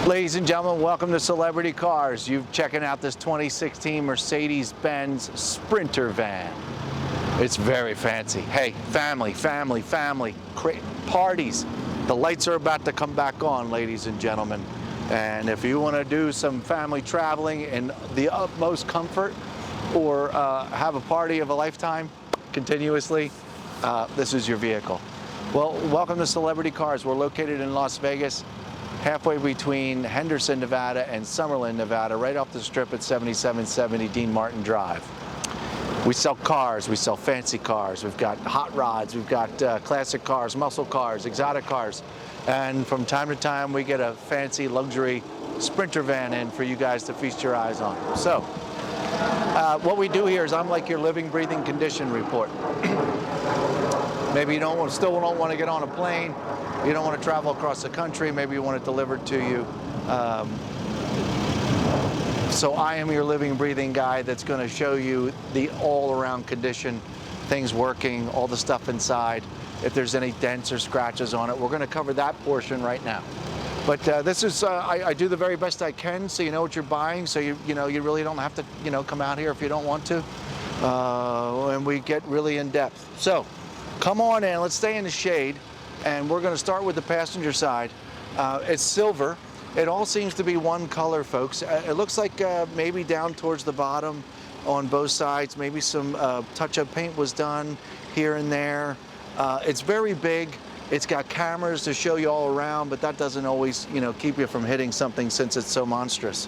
Ladies and gentlemen, welcome to Celebrity Cars. You're checking out this 2016 Mercedes-Benz Sprinter van. It's very fancy. Hey, family, parties. The lights are about to come back on, ladies and gentlemen. And if you want to do some family traveling in the utmost comfort or have a party of a lifetime continuously, this is your vehicle. Well, welcome to Celebrity Cars. We're located in Las Vegas, halfway between Henderson, Nevada and Summerlin, Nevada, right off the strip at 7770 Dean Martin Drive. We sell cars, we sell fancy cars, we've got hot rods, we've got classic cars, muscle cars, exotic cars, and from time to time we get a fancy luxury Sprinter van in for you guys to feast your eyes on. So, what we do here is I'm like your living, breathing condition report. Maybe you still don't want to get on a plane, you don't want to travel across the country, maybe you want it delivered to you. So I am your living, breathing guy that's going to show you the all-around condition, things working, all the stuff inside. If there's any dents or scratches on it, we're going to cover that portion right now. But this is, I do the very best I can so you know what you're buying, so you really don't have to come out here if you don't want to. And we get really in depth. So come on in, let's stay in the shade, and we're going to start with the passenger side. It's silver. It all seems to be one color, folks. It looks like maybe down towards the bottom on both sides, maybe some touch-up paint was done here and there. It's very big. It's got cameras to show you all around, but that doesn't always, keep you from hitting something since it's so monstrous.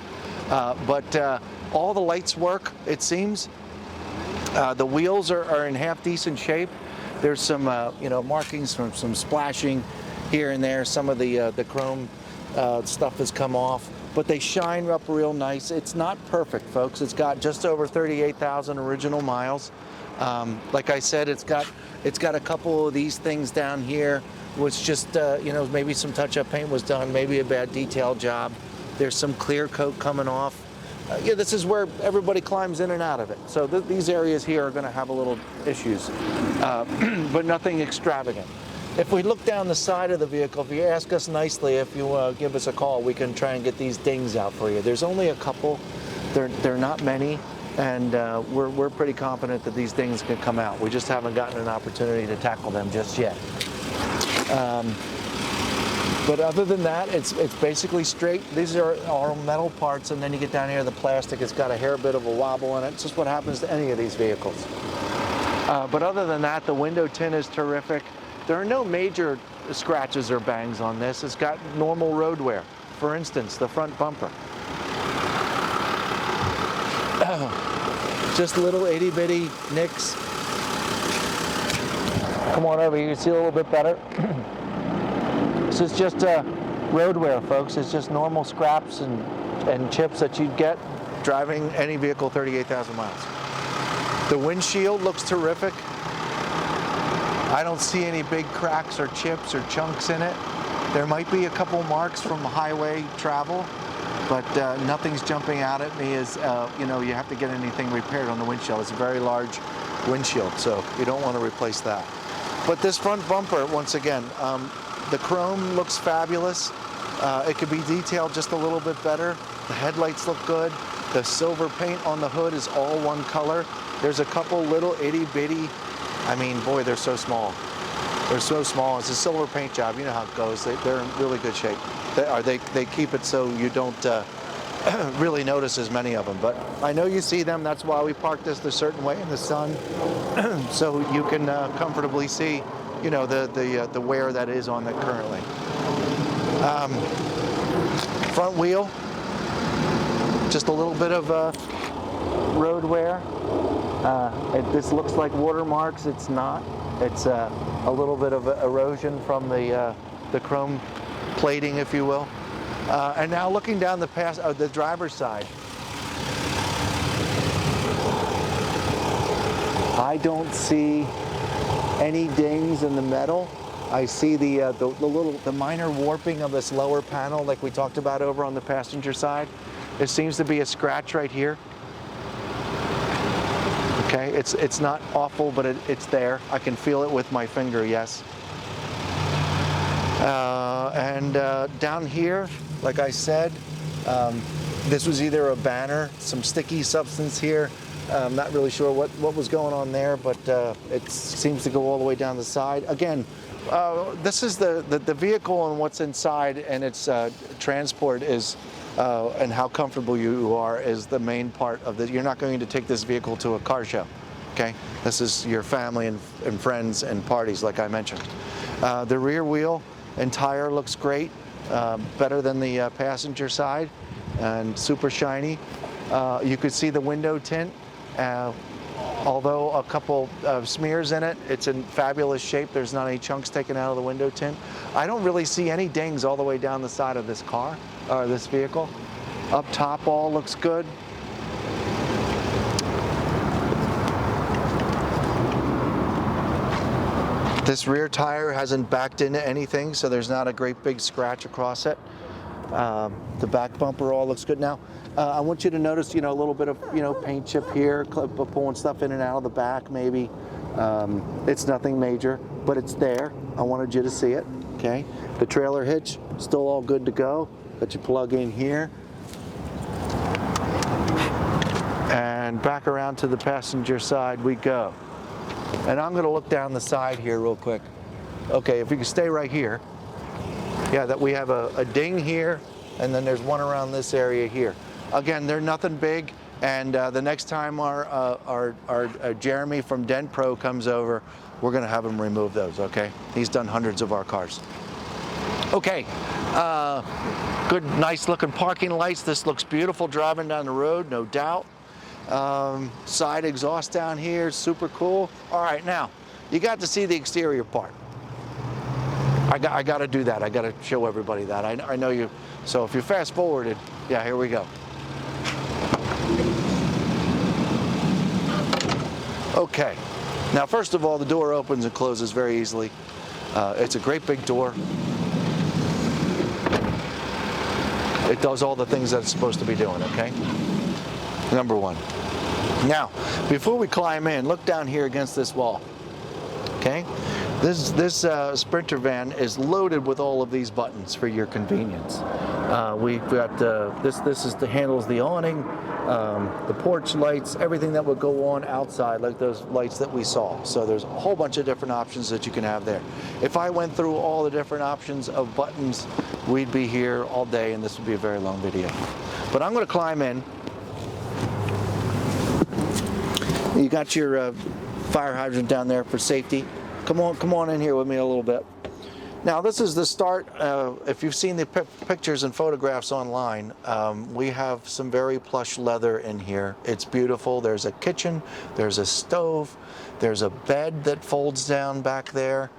But all the lights work, it seems. The wheels are in half decent shape. There's some, markings from some splashing here and there. Some of the chrome stuff has come off, but they shine up real nice. It's not perfect, folks. It's got just over 38,000 original miles. Like I said, it's got a couple of these things down here, which just maybe some touch-up paint was done, maybe a bad detail job. There's some clear coat coming off. This is where everybody climbs in and out of it. So these areas here are going to have a little issues, but nothing extravagant. If we look down the side of the vehicle, if you ask us nicely, if you give us a call, we can try and get these dings out for you. There's only a couple. They're not many, and we're pretty confident that these dings can come out. We just haven't gotten an opportunity to tackle them just yet. But other than that, it's basically straight. These are all metal parts, and then you get down here, the plastic, it's got a hair bit of a wobble in it. It's just what happens to any of these vehicles. But other than that, the window tint is terrific. There are no major scratches or bangs on this. It's got normal road wear. For instance, the front bumper. Just little itty-bitty nicks. Come on over here, you see a little bit better. This is just road wear, folks. It's just normal scraps and chips that you'd get driving any vehicle 38,000 miles. The windshield looks terrific. I don't see any big cracks or chips or chunks in it. There might be a couple marks from highway travel, but nothing's jumping out at me as, you have to get anything repaired on the windshield. It's a very large windshield, so you don't want to replace that. But this front bumper, once again, the chrome looks fabulous. It could be detailed just a little bit better. The headlights look good. The silver paint on the hood is all one color. There's a couple little itty-bitty, I mean, boy, they're so small. They're so small. It's a silver paint job. You know how it goes. They're in really good shape. They keep it so you don't really notice as many of them. But I know you see them. That's why we park this a certain way in the sun, so you can comfortably see, the wear that is on it currently. Front wheel, just a little bit of road wear. This looks like watermarks. It's not. It's a little bit of erosion from the chrome plating, if you will. And now looking down the driver's side, I don't see any dings in the metal. I see the minor warping of this lower panel, like we talked about over on the passenger side. There seems to be a scratch right here. Okay, it's not awful, but it's there. I can feel it with my finger, yes. Down here, like I said, this was either a banner, some sticky substance here. I'm not really sure what was going on there, but it seems to go all the way down the side. Again, this is the vehicle and what's inside, and its transport is, and how comfortable you are is the main part of it. You're not going to take this vehicle to a car show, okay? This is your family and friends and parties, like I mentioned. The rear wheel and tire looks great, better than the passenger side, and super shiny. You could see the window tint. Although a couple of smears in it, it's in fabulous shape. There's not any chunks taken out of the window tint. I don't really see any dings all the way down the side of this car, or this vehicle. Up top all looks good. This rear tire hasn't backed into anything, so there's not a great big scratch across it. The back bumper all looks good. Now, I want you to notice, a little bit of, paint chip here, pulling stuff in and out of the back, maybe. It's nothing major, but it's there. I wanted you to see it, okay? The trailer hitch, still all good to go, that you plug in here. And back around to the passenger side we go. And I'm gonna look down the side here real quick. Okay, if you can stay right here. Yeah, that we have a ding here, and then there's one around this area here. Again, they're nothing big, and the next time our Jeremy from Dent Pro comes over, we're gonna have him remove those, okay? He's done hundreds of our cars. Okay, good, nice looking parking lights. This looks beautiful driving down the road, no doubt. Side exhaust down here, super cool. All right, now, you got to see the exterior part. I got to do that. I got to show everybody that. I know you. So if you fast forwarded, yeah, here we go. Okay. Now, first of all, the door opens and closes very easily. It's a great big door. It does all the things that it's supposed to be doing, okay? Number one. Now, before we climb in, look down here against this wall, okay? This Sprinter van is loaded with all of these buttons for your convenience. We've got, this handles the awning, the porch lights, everything that would go on outside, like those lights that we saw. So there's a whole bunch of different options that you can have there. If I went through all the different options of buttons, we'd be here all day, and this would be a very long video. But I'm gonna climb in. You got your fire hydrant down there for safety. Come on in here with me a little bit. Now, this is the start. If you've seen the pictures and photographs online, we have some very plush leather in here. It's beautiful. There's a kitchen, there's a stove, there's a bed that folds down back there.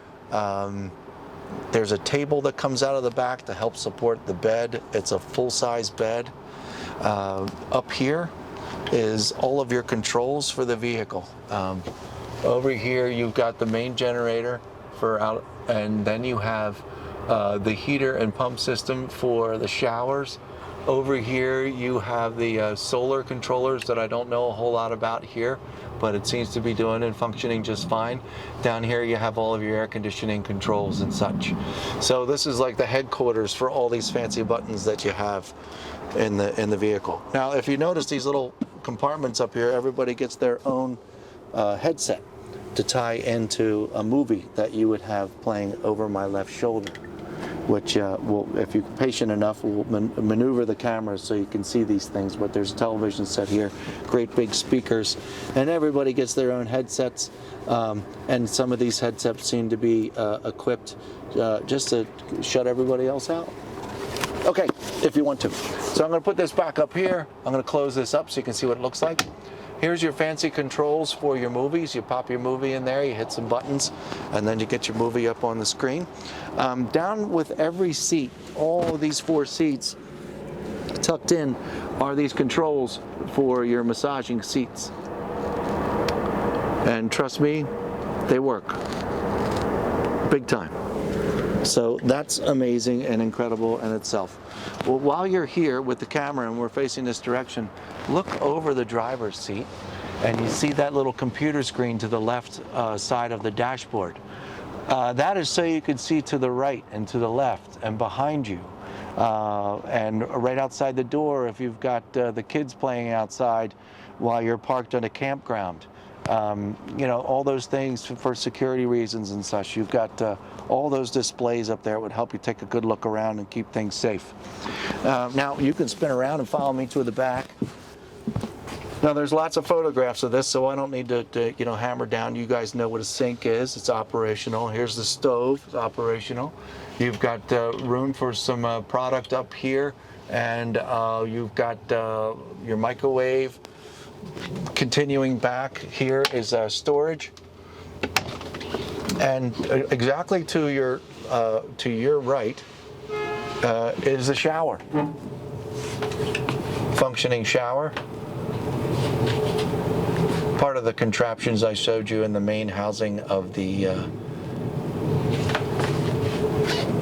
There's a table that comes out of the back to help support the bed. It's a full-size bed. Up here is all of your controls for the vehicle. Over here you've got the main generator for out, and then you have the heater and pump system for the showers. Over here you have the solar controllers that I don't know a whole lot about here, but it seems to be doing and functioning just fine. Down here you have all of your air conditioning controls and such. So this is like the headquarters for all these fancy buttons that you have in the vehicle. Now, if you notice these little compartments up here, everybody gets their own headset to tie into a movie that you would have playing over my left shoulder, which will, if you're patient enough, will maneuver the cameras so you can see these things. But there's a television set here, great big speakers, and everybody gets their own headsets. And some of these headsets seem to be equipped just to shut everybody else out. Okay, if you want to. So I'm going to put this back up here. I'm going to close this up so you can see what it looks like. Here's your fancy controls for your movies. You pop your movie in there, you hit some buttons, and then you get your movie up on the screen. Down with every seat, all of these 4 seats tucked in are these controls for your massaging seats. And trust me, they work. Big time. So that's amazing and incredible in itself. Well, while you're here with the camera and we're facing this direction, look over the driver's seat and you see that little computer screen to the left side of the dashboard. That is so you can see to the right and to the left and behind you. And right outside the door if you've got the kids playing outside while you're parked on a campground. You know, all those things for security reasons and such. You've got all those displays up there. It would help you take a good look around and keep things safe. Now you can spin around and follow me to the back. Now there's lots of photographs of this, so I don't need to you know, hammer down. You guys know what a sink is. It's operational. Here's the stove. It's operational. You've got room for some product up here, and you've got your microwave. Continuing back here is storage, and exactly to your right is a shower, functioning shower. Part of the contraptions I showed you in the main housing of the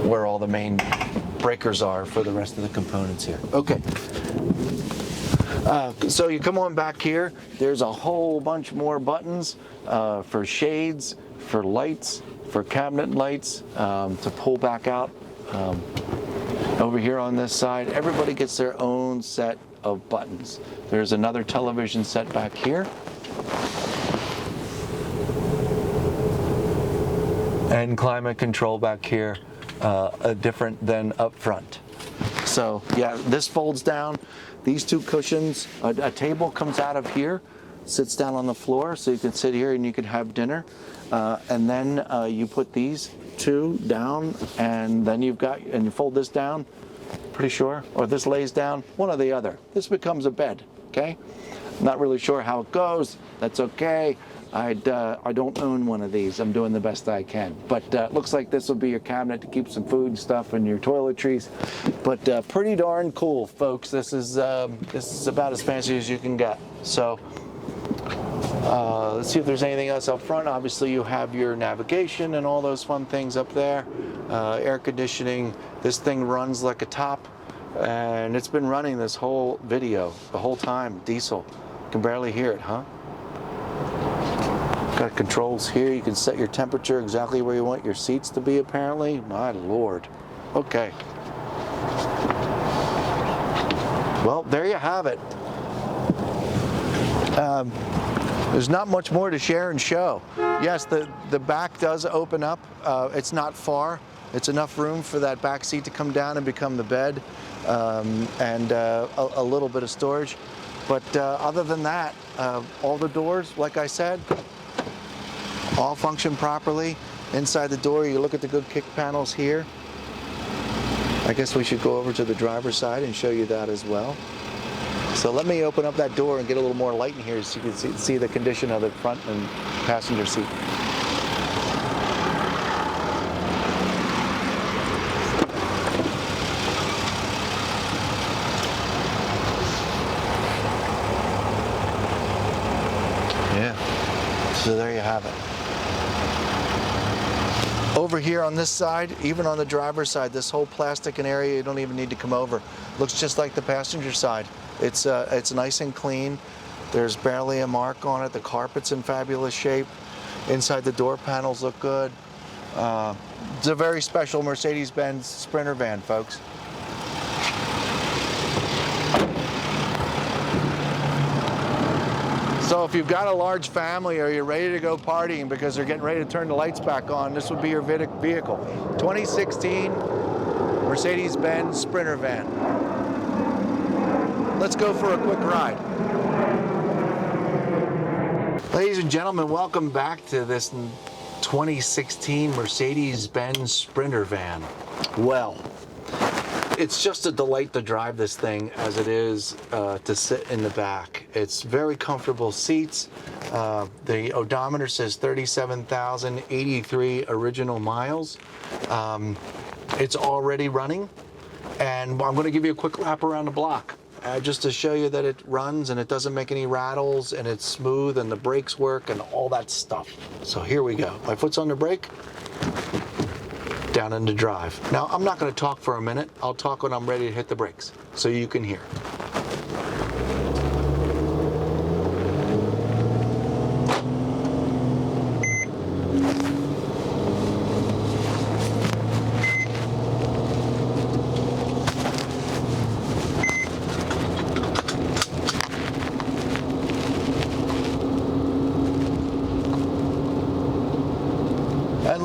where all the main breakers are for the rest of the components here. Okay. So you come on back here, there's a whole bunch more buttons for shades, for lights, for cabinet lights, to pull back out. Over here on this side, everybody gets their own set of buttons. There's another television set back here. And climate control back here, different than up front. So yeah, this folds down. These two cushions, a table comes out of here, sits down on the floor, so you can sit here and you can have dinner. And then you put these two down, and then you've got, and you fold this down, pretty sure, or this lays down, one or the other. This becomes a bed, okay? Not really sure how it goes. That's okay. I don't own one of these. I'm doing the best I can. But looks like this will be your cabinet to keep some food and stuff and your toiletries. But pretty darn cool, folks. This is about as fancy as you can get. So let's see if there's anything else up front. Obviously, you have your navigation and all those fun things up there. Air conditioning. This thing runs like a top. And it's been running this whole video, the whole time, diesel. You can barely hear it, huh? Got controls here. You can set your temperature exactly where you want your seats to be, apparently. My Lord. Okay. Well, there you have it. There's not much more to share and show. Yes, the back does open up. It's not far. It's enough room for that back seat to come down and become the bed, and a little bit of storage. But other than that, all the doors, like I said, all function properly. Inside the door, you look at the good kick panels here. I guess we should go over to the driver's side and show you that as well. So let me open up that door and get a little more light in here so you can see the condition of the front and passenger seat. Yeah, so there you have it. Over here on this side, even on the driver's side, this whole plastic and area, you don't even need to come over. Looks just like the passenger side. It's nice and clean. There's barely a mark on it. The carpet's in fabulous shape. Inside the door panels look good. It's a very special Mercedes-Benz Sprinter van, folks. So if you've got a large family or you're ready to go partying because they're getting ready to turn the lights back on, this would be your vehicle. 2016 Mercedes-Benz Sprinter van. Let's go for a quick ride. Ladies and gentlemen, welcome back to this 2016 Mercedes-Benz Sprinter van. Well, it's just a delight to drive this thing as it is to sit in the back. It's very comfortable seats. The odometer says 37,083 original miles. It's already running, and I'm going to give you a quick lap around the block just to show you that it runs and it doesn't make any rattles and it's smooth and the brakes work and all that stuff. So here we go. My foot's on the brake. Down into drive. Now, I'm not going to talk for a minute. I'll talk when I'm ready to hit the brakes so you can hear.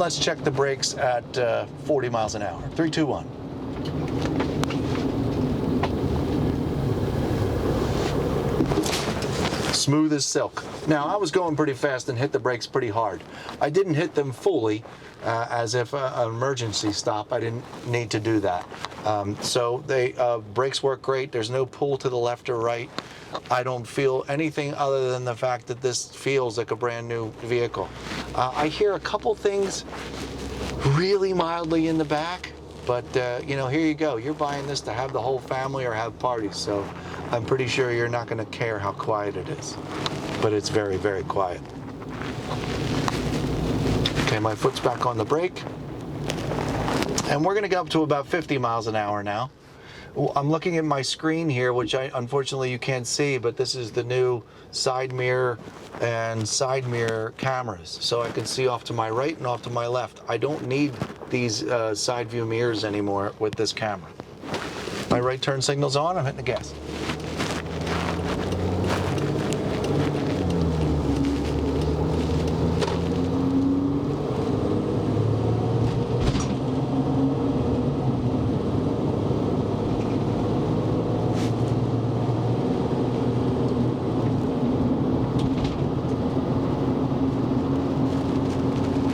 let's check the brakes at 40 miles an hour. 3, 2, 1. Smooth as silk. Now, I was going pretty fast and hit the brakes pretty hard. I didn't hit them fully, as if an emergency stop. I didn't need to do that. So brakes work great. There's no pull to the left or right. I don't feel anything other than the fact that this feels like a brand new vehicle. I hear a couple things really mildly in the back, but you know, here you go. You're buying this to have the whole family or have parties, so I'm pretty sure you're not going to care how quiet it is, but it's very, very quiet. Okay, my foot's back on the brake, and we're going to go up to about 50 miles an hour now. I'm looking at my screen here, which unfortunately you can't see, but this is the new side mirror and side mirror cameras, so I can see off to my right and off to my left. I don't need these side view mirrors anymore with this camera. My right turn signal's on. I'm hitting the gas.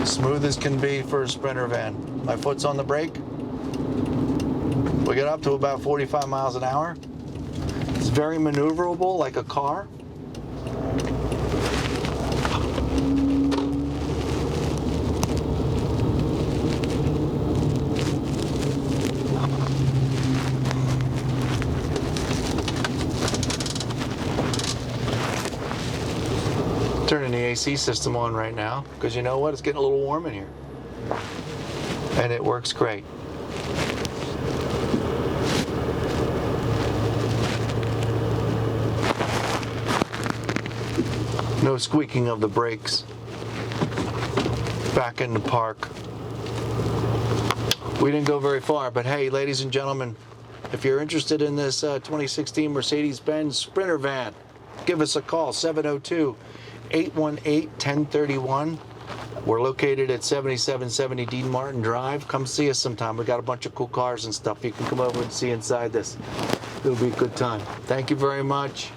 Smooth as can be for a Sprinter van. My foot's on the brake. We get up to about 45 miles an hour. It's very maneuverable like a car. Turning the AC system on right now, because you know what? It's getting a little warm in here. And it works great. No squeaking of the brakes. Back in the park. We didn't go very far, but hey, ladies and gentlemen, if you're interested in this 2016 Mercedes-Benz Sprinter van, give us a call, 702-818-1031. We're located at 7770 Dean Martin Drive. Come see us sometime. We got a bunch of cool cars and stuff. You can come over and see inside this. It'll be a good time. Thank you very much.